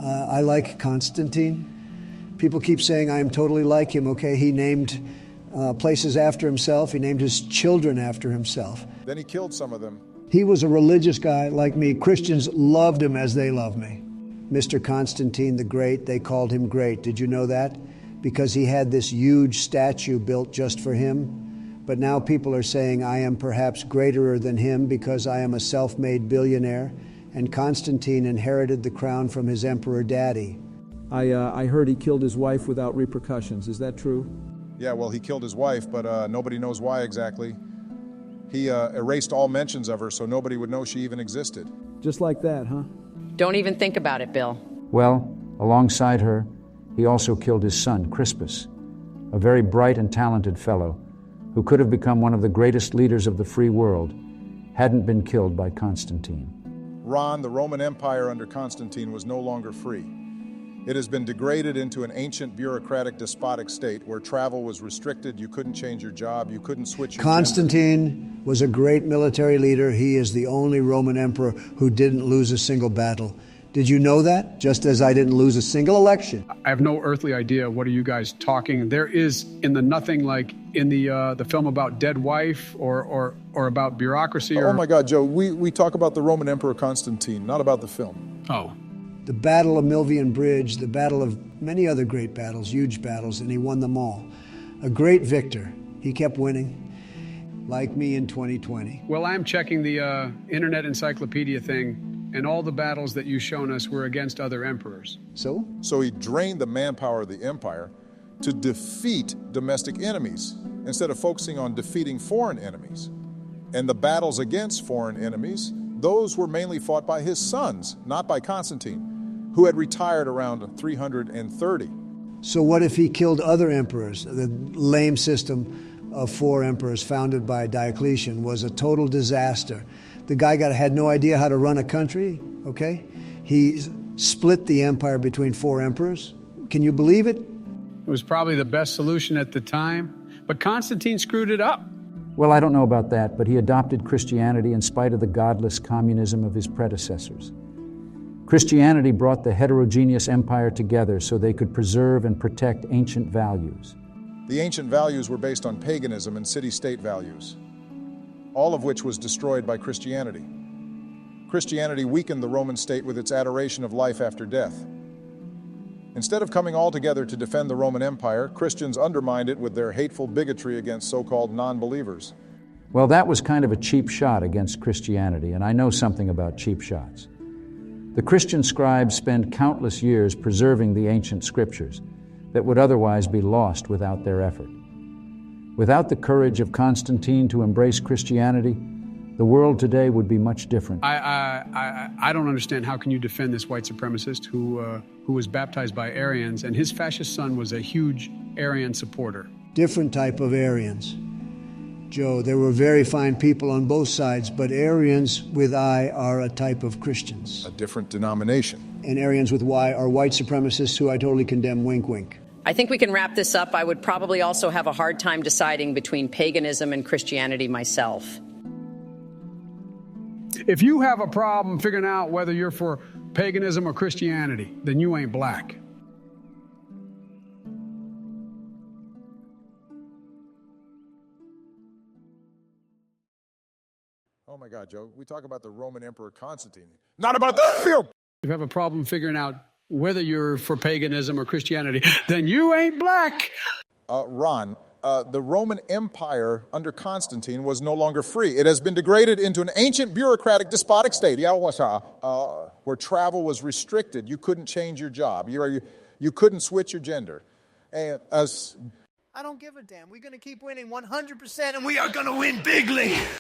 I like Constantine. People keep saying I am totally like him, okay? He named places after himself. He named his children after himself. Then he killed some of them. He was a religious guy like me. Christians loved him as they love me. Mr. Constantine the Great, they called him great. Did you know that? Because he had this huge statue built just for him. But now people are saying I am perhaps greater than him because I am a self-made billionaire, and Constantine inherited the crown from his emperor daddy. I heard he killed his wife without repercussions. Is that true? Yeah, well, he killed his wife, but nobody knows why exactly. He erased all mentions of her so nobody would know she even existed. Just like that, huh? Don't even think about it, Bill. Well, alongside her, he also killed his son, Crispus, a very bright and talented fellow who could have become one of the greatest leaders of the free world, hadn't been killed by Constantine. Ron, the Roman Empire under Constantine was no longer free. It has been degraded into an ancient bureaucratic despotic state where travel was restricted, you couldn't change your job, you couldn't switch your Constantine was a great military leader. He is the only Roman emperor who didn't lose a single battle. Did you know that? Just as I didn't lose a single election. I have no earthly idea. What are you guys talking? There is in the nothing, like in the film about dead wife or about bureaucracy. Oh my God, Joe, we talk about the Roman Emperor Constantine, not about the film. Oh. The Battle of Milvian Bridge, the battle of many other great battles, huge battles, and he won them all. A great victor. He kept winning, like me in 2020. Well, I'm checking the Internet Encyclopedia thing, and all the battles that you've shown us were against other emperors. So? So he drained the manpower of the empire to defeat domestic enemies instead of focusing on defeating foreign enemies. And the battles against foreign enemies, those were mainly fought by his sons, not by Constantine, who had retired around 330. So what if he killed other emperors? The lame system of 4 emperors founded by Diocletian was a total disaster. The guy had no idea how to run a country, okay? He split the empire between 4 emperors. Can you believe it? It was probably the best solution at the time, but Constantine screwed it up. Well, I don't know about that, but he adopted Christianity in spite of the godless communism of his predecessors. Christianity brought the heterogeneous empire together so they could preserve and protect ancient values. The ancient values were based on paganism and city-state values, all of which was destroyed by Christianity. Christianity weakened the Roman state with its adoration of life after death. Instead of coming all together to defend the Roman Empire, Christians undermined it with their hateful bigotry against so-called non-believers. Well, that was kind of a cheap shot against Christianity, and I know something about cheap shots. The Christian scribes spend countless years preserving the ancient scriptures that would otherwise be lost without their effort. Without the courage of Constantine to embrace Christianity, the world today would be much different. I don't understand. How can you defend this white supremacist who was baptized by Arians, and his fascist son was a huge Arian supporter? Different type of Arians. Joe, there were very fine people on both sides, but Arians with I are a type of Christians. A different denomination. And Arians with Y are white supremacists who I totally condemn, wink, wink. I think we can wrap this up. I would probably also have a hard time deciding between paganism and Christianity myself. If you have a problem figuring out whether you're for paganism or Christianity, then you ain't black. Oh my God, Joe, we talk about the Roman Emperor Constantine, not about the film. If you have a problem figuring out whether you're for paganism or Christianity, then you ain't black. Ron, the Roman Empire under Constantine was no longer free. It has been degraded into an ancient bureaucratic despotic state where travel was restricted. You couldn't change your job. You couldn't switch your gender. And I don't give a damn. We're going to keep winning 100%, and we are going to win bigly.